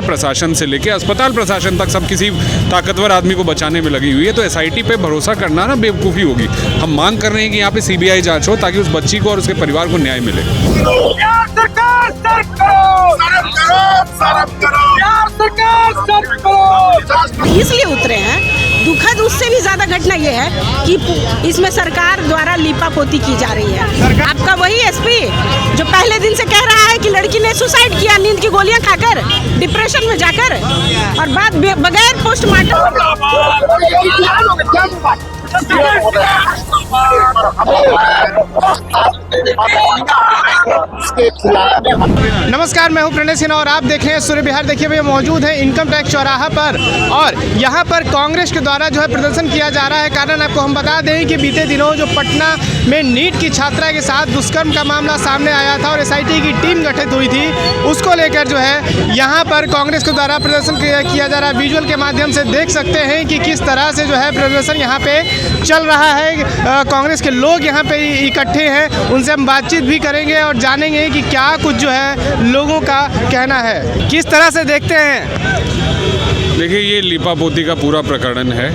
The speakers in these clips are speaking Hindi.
प्रशासन से लेके अस्पताल प्रशासन तक सब किसी ताकतवर आदमी को बचाने में लगी हुई है। तो एसआईटी पे भरोसा करना ना बेवकूफ़ी होगी। हम मांग कर रहे हैं कि यहाँ पे सीबीआई जांच हो ताकि उस बच्ची को और उसके परिवार को न्याय मिले। इसलिए उतरे हैं। दुखद उससे भी ज्यादा घटना ये है कि इसमें सरकार द्वारा लीपापोती की जा रही है। आपका वही एसपी जो पहले दिन से कह रहा है कि लड़की ने सुसाइड किया नींद की गोलियां खाकर, डिप्रेशन में जाकर, और बाद बगैर पोस्टमार्टम। नमस्कार, मैं हूं प्रणय सिन्हा और आप देख रहे हैं सूर्य बिहार। देखिए भैया, मौजूद है इनकम टैक्स चौराहा पर और यहां पर कांग्रेस के द्वारा जो है प्रदर्शन किया जा रहा है। कारण आपको हम बता दें कि बीते दिनों जो पटना में नीट की छात्रा के साथ दुष्कर्म का मामला सामने आया था और एसआईटी की टीम गठित हुई थी, उसको लेकर जो है यहाँ पर कांग्रेस के द्वारा प्रदर्शन किया जा रहा है। विजुअल के माध्यम से देख सकते हैं कि किस तरह से जो है प्रदर्शन यहाँ पे चल रहा है। कांग्रेस के लोग यहाँ पे इकट्ठे हैं, उनसे हम बातचीत भी करेंगे और जानेंगे कि क्या कुछ जो है लोगों का कहना है। किस तरह से देखते हैं? देखिए, ये लीपापोती का पूरा प्रकरण है।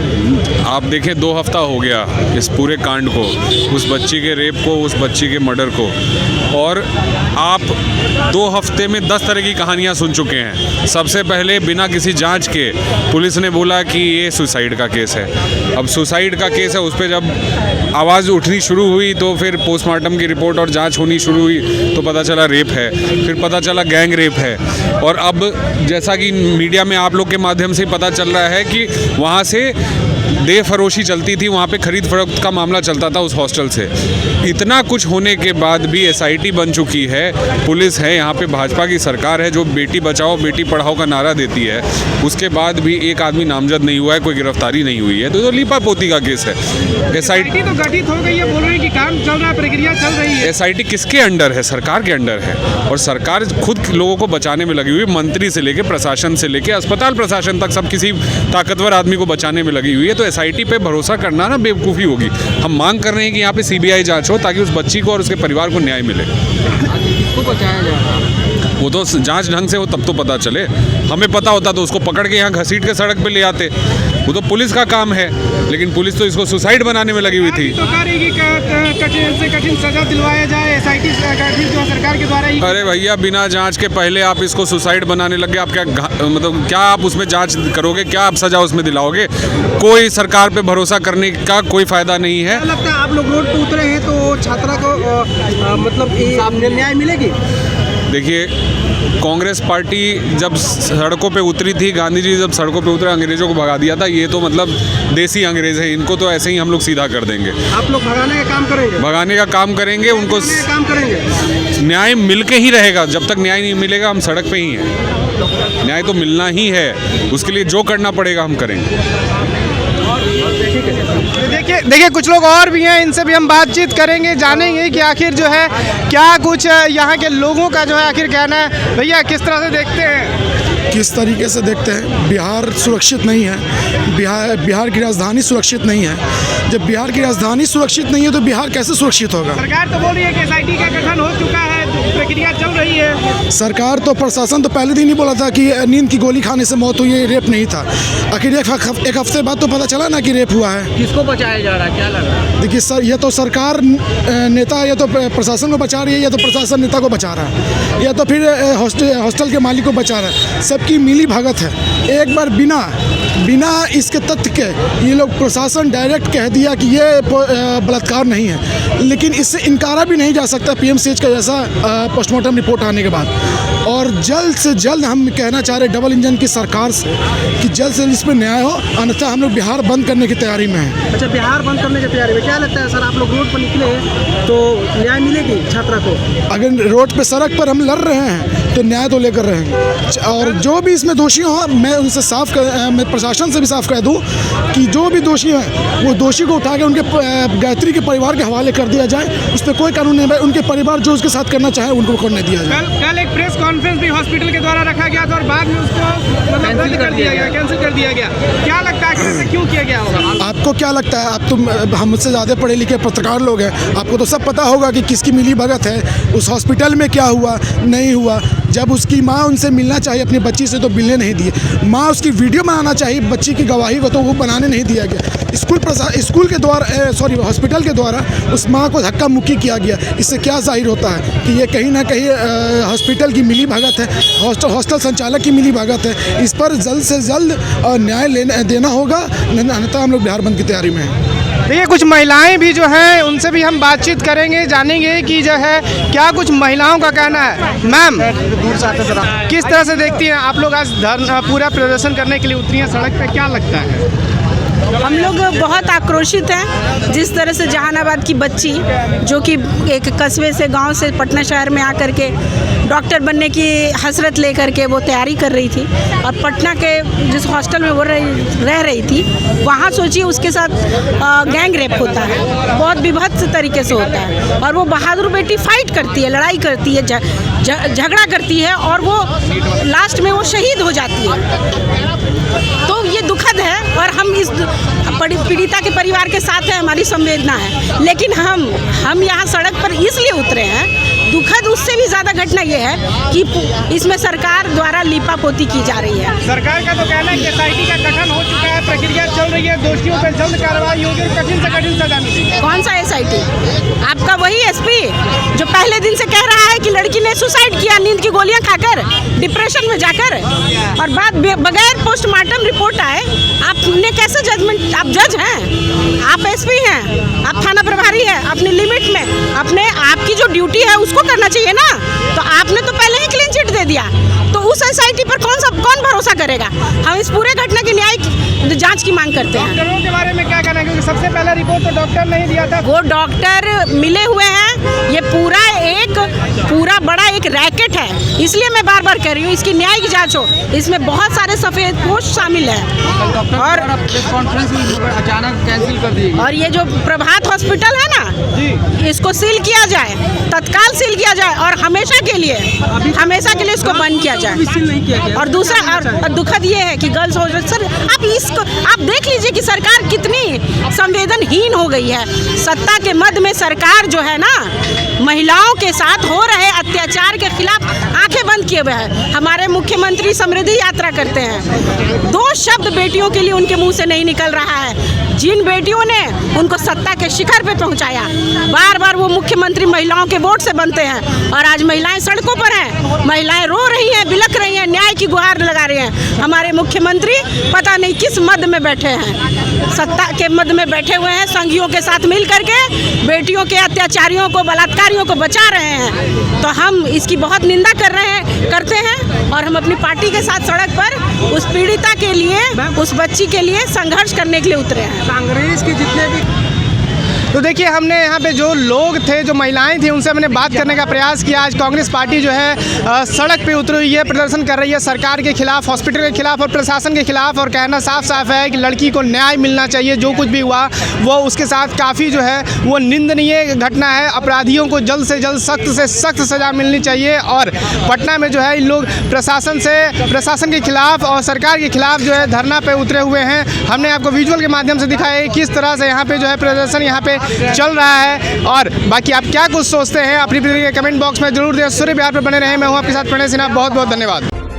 आप देखें, 2 हफ्ता हो गया इस पूरे कांड को, उस बच्ची के रेप को, उस बच्ची के मर्डर को, और आप 2 हफ्ते में 10 तरह की कहानियां सुन चुके हैं। सबसे पहले बिना किसी जांच के पुलिस ने बोला कि ये सुसाइड का केस है। अब सुसाइड का केस है, उस पर जब आवाज़ उठनी शुरू हुई तो फिर पोस्टमार्टम की रिपोर्ट और जांच होनी शुरू हुई तो पता चला रेप है, फिर पता चला गैंग रेप है, और अब जैसा कि मीडिया में आप लोग के माध्यम से पता चल रहा है कि वहाँ से दे फरोशी चलती थी, वहाँ पे खरीद फरोख्त का मामला चलता था उस हॉस्टल से। इतना कुछ होने के बाद भी एसआईटी बन चुकी है, पुलिस है, यहाँ पे भाजपा की सरकार है जो बेटी बचाओ बेटी पढ़ाओ का नारा देती है, उसके बाद भी एक आदमी नामजद नहीं हुआ है, कोई गिरफ्तारी नहीं हुई है। तो लीपापोती का केस है। एसआईटी तो गठित हो गई है, बोल रहे हैं कि काम चल रहा है, प्रक्रिया चल रही है। एसआईटी किसके अंडर है? सरकार के अंडर है, और सरकार खुद लोगों को बचाने में लगी हुई है। मंत्री से लेके प्रशासन से लेके अस्पताल प्रशासन तक सब किसी ताकतवर आदमी को बचाने में लगी हुई है। तो एसआईटी पे भरोसा करना ना बेवकूफ़ी होगी। हम मांग कर रहे हैं कि यहाँ पे सीबीआई जांच हो ताकि उस बच्ची को और उसके परिवार को न्याय मिले। किसको बचाया जा रहा है? वो तो जांच ढंग से हो तब तो पता चले। हमें पता होता तो उसको पकड़ के यहाँ घसीट के सड़क पे ले आते। वो तो पुलिस का काम है, लेकिन पुलिस तो इसको सुसाइड बनाने में लगी हुई थी। तो कठिन से कठिन सजा दिलवाया जाए एसआईटी सरकार के द्वारा ही। अरे भैया, बिना जांच के पहले आप इसको सुसाइड बनाने लगे। आप क्या मतलब क्या आप उसमें जांच करोगे? क्या आप सजा उसमें दिलाओगे? कोई सरकार पे भरोसा करने का कोई फायदा नहीं है। क्या लगता है आप लोग रोड पे उतरे हैं तो छात्रा को मतलब न्याय मिलेगी? देखिए, कांग्रेस पार्टी जब सड़कों पे उतरी थी, गांधी जी जब सड़कों पे उतरे अंग्रेजों को भगा दिया था। ये तो मतलब देसी अंग्रेज है, इनको तो ऐसे ही हम लोग सीधा कर देंगे। आप लोग भगाने का काम करेंगे? भगाने का काम करेंगे, उनको काम करेंगे। न्याय मिल के ही रहेगा। जब तक न्याय नहीं मिलेगा हम सड़क पे ही हैं। न्याय तो मिलना ही है, उसके लिए जो करना पड़ेगा हम करेंगे। देखिए कुछ लोग और भी हैं, इनसे भी हम बातचीत करेंगे, जानेंगे कि आखिर जो है क्या कुछ यहाँ के लोगों का जो है आखिर कहना है। भैया, किस तरह से देखते हैं? किस तरीके से देखते हैं? बिहार सुरक्षित नहीं है। बिहार की राजधानी सुरक्षित नहीं है। जब बिहार की राजधानी सुरक्षित नहीं है तो बिहार कैसे सुरक्षित होगा? सरकार तो बोल रही है कि एसआईटी का गठन हो चुका है, प्रक्रिया चल रही है। सरकार तो, प्रशासन तो पहले दिन ही बोला था कि नींद की गोली खाने से मौत हुई है, रेप नहीं था। आखिर एक हफ्ते बाद तो पता चला ना कि रेप हुआ है। किसको बचाया जा रहा है, क्या लग रहा है? देखिए सर, ये तो सरकार नेता या तो प्रशासन को बचा रही है, या तो प्रशासन नेता को बचा रहा है, या तो फिर हॉस्टल के मालिक को बचा रहा है। सबकी मिली भगत है। एक बार बिना इसके तथ्य के ये लोग प्रशासन डायरेक्ट कह दिया कि ये बलात्कार नहीं है, लेकिन इससे इनकारा भी नहीं जा सकता पीएमसीएच का जैसा पोस्टमार्टम रिपोर्ट आने के बाद। और जल्द से जल्द हम कहना चाह रहे डबल इंजन की सरकार से कि जल्द से जल्द इस पर न्याय हो, अन्यथा हम लोग बिहार बंद करने की तैयारी में हैं। अच्छा, बिहार बंद करने की तैयारी में। क्या लगता है सर, आप लोग रोड पर निकले तो न्याय मिलेगी छात्रा को? अगर रोड पे सड़क पर हम लड़ रहे हैं तो न्याय तो लेकर रहेंगे। और जो भी इसमें दोषी हो, मैं उनसे मैं प्रशासन से भी साफ कह दूं कि जो भी दोषी हैं वो दोषी को उठा के उनके गायत्री के परिवार के हवाले कर दिया जाए। उस पर कोई कानून नहीं है। उनके परिवार जो उसके साथ करना चाहे उनको करने दिया जाए। कल एक प्रेस कॉन्फ्रेंस भी हॉस्पिटल के द्वारा रखा गया था और बाद में उसको कैंसिल कर दिया गया। क्या लगता है कि ऐसा क्यों किया गया होगा? आपको क्या लगता है? आप तो हमसे ज़्यादा पढ़े लिखे पत्रकार लोग हैं, आपको तो सब पता होगा कि किसकी मिली भगत है, उस हॉस्पिटल में क्या हुआ नहीं हुआ। जब उसकी माँ उनसे मिलना चाहिए अपनी बच्ची से तो मिलने नहीं दिए, माँ उसकी वीडियो बनाना चाहिए बच्ची की गवाही को तो वो बनाने नहीं दिया गया। स्कूल के द्वारा हॉस्पिटल के द्वारा उस माँ को धक्का मुक्की किया गया। इससे क्या जाहिर होता है कि ये कहीं ना कहीं हॉस्पिटल की मिली भगत है, हॉस्टल संचालक की मिली भगत है। इस पर जल्द से जल्द न्याय देना होगा, अन्यथा हम लोग बिहार बंद की तैयारी में हैं। देखिए कुछ महिलाएं भी जो हैं उनसे भी हम बातचीत करेंगे, जानेंगे कि जो है क्या कुछ महिलाओं का कहना है। मैम, किस तरह से देखती हैं आप लोग आज पूरा प्रदर्शन करने के लिए उतरी हैं सड़क पे, क्या लगता है? हम लोग बहुत आक्रोशित हैं। जिस तरह से जहानाबाद की बच्ची जो कि एक कस्बे से गांव से पटना शहर में आकर के डॉक्टर बनने की हसरत लेकर के वो तैयारी कर रही थी और पटना के जिस हॉस्टल में वो रह रही थी वहाँ सोचिए उसके साथ गैंग रेप होता है, बहुत विभत्स तरीके से होता है। और वो बहादुर बेटी फाइट करती है, लड़ाई करती है, झगड़ा करती है और वो लास्ट में वो शहीद हो जाती है। तो ये दुखद है और हम इस पीड़िता के परिवार के साथ हैं, हमारी संवेदना है। लेकिन हम यहाँ सड़क पर इसलिए उतरे हैं, दुखद उससे भी ज़्यादा घटना ये है कि इसमें सरकार द्वारा लीपापोती की जा रही है। सरकार का तो कहना है कि SIT का गठन हो चुका है, प्रक्रिया चल रही है, दोषियों पर जल्द कार्रवाई होगी, कठिन से कठिन सजा मिलेगी। कौन सा SIT? आपका वही SP जो पहले दिन से कह रहा है कि लड़की ने सुसाइड किया नींद की गोलियां खाकर, डिप्रेशन में जाकर, और बाद बगैर पोस्टमार्टम रिपोर्ट आए आपने कैसे जजमेंट? आप जज हैं, आप SP हैं, आप थाना प्रभारी हैं, अपनी लिमिट में अपने आपकी जो ड्यूटी है उसको करना चाहिए ना। तो आपने तो पहले ही क्लीन चिट दे दिया, तो उस SIT पर कौन भरोसा करेगा? हम इस पूरे घटना की न्यायिक जांच की मांग करते हैं। डॉक्टरों के बारे में क्या कहना है, क्योंकि सबसे पहला रिपोर्ट तो डॉक्टर नहीं दिया था। वो डॉक्टर मिले हुए हैं, ये पूरा बड़ा एक रैकेट है, इसलिए मैं बार बार कह रही हूँ इसकी न्यायिक जांच हो। इसमें बहुत सारे सफेद पोस्ट शामिल हैं और कॉन्फ्रेंस अचानक कैंसिल कर दी। और ये जो प्रभात हॉस्पिटल है ना, इसको सील किया जाए, तत्काल सील किया जाए और हमेशा के लिए इसको बंद किया जाए। और दूसरा और दुखद ये है कि गर्ल्स हॉस्टल, सर आप देख लीजिए कि सरकार कितनी संवेदनहीन हो गई है। सत्ता के मद में सरकार जो है ना, महिलाओं के साथ हो रहे अत्याचार के खिलाफ आंखें बंद किए हुए हैं। हमारे मुख्यमंत्री समृद्धि यात्रा करते हैं, 2 शब्द बेटियों के लिए उनके मुंह से नहीं निकल रहा है। जिन बेटियों ने उनको सत्ता के शिखर पे पहुंचाया, बार बार वो मुख्यमंत्री महिलाओं के वोट से बनते हैं और आज महिलाएं सड़कों पर हैं, महिलाएं रो रही हैं, बिलख रही हैं, न्याय की गुहार लगा रही हैं। हमारे मुख्यमंत्री पता नहीं किस मद में बैठे हैं, सत्ता के मद में बैठे हुए हैं, संघियों के साथ मिल करके बेटियों के अत्याचारियों को, बलात्कारियों को बचा रहे हैं। तो हम इसकी बहुत निंदा करते हैं और हम अपनी पार्टी के साथ सड़क पर उस पीड़िता के लिए, उस बच्ची के लिए संघर्ष करने के लिए उतरे हैं। कांग्रेस के जितने भी तो देखिए हमने यहाँ पे जो लोग थे, जो महिलाएं थी, उनसे हमने बात करने का प्रयास किया। आज कांग्रेस पार्टी जो है सड़क पे उतरी हुई है, प्रदर्शन कर रही है सरकार के खिलाफ, हॉस्पिटल के खिलाफ और प्रशासन के खिलाफ, और कहना साफ साफ है कि लड़की को न्याय मिलना चाहिए। जो कुछ भी हुआ वो उसके साथ काफ़ी जो है वो निंदनीय घटना है। अपराधियों को जल्द से जल्द सख्त से सख्त सज़ा मिलनी चाहिए। और पटना में जो है इन लोग प्रशासन के खिलाफ और सरकार के खिलाफ जो है धरना पे उतरे हुए हैं। हमने आपको विजुअल के माध्यम से दिखाया है किस तरह से यहाँ पे जो है प्रदर्शन यहाँ पे चल रहा है। और बाकी आप क्या कुछ सोचते हैं अपनी कमेंट बॉक्स में जरूर दें। सूर्य बिहार पर बने रहें। मैं हूँ आपके साथ प्रणय सिन्हा। बहुत बहुत धन्यवाद।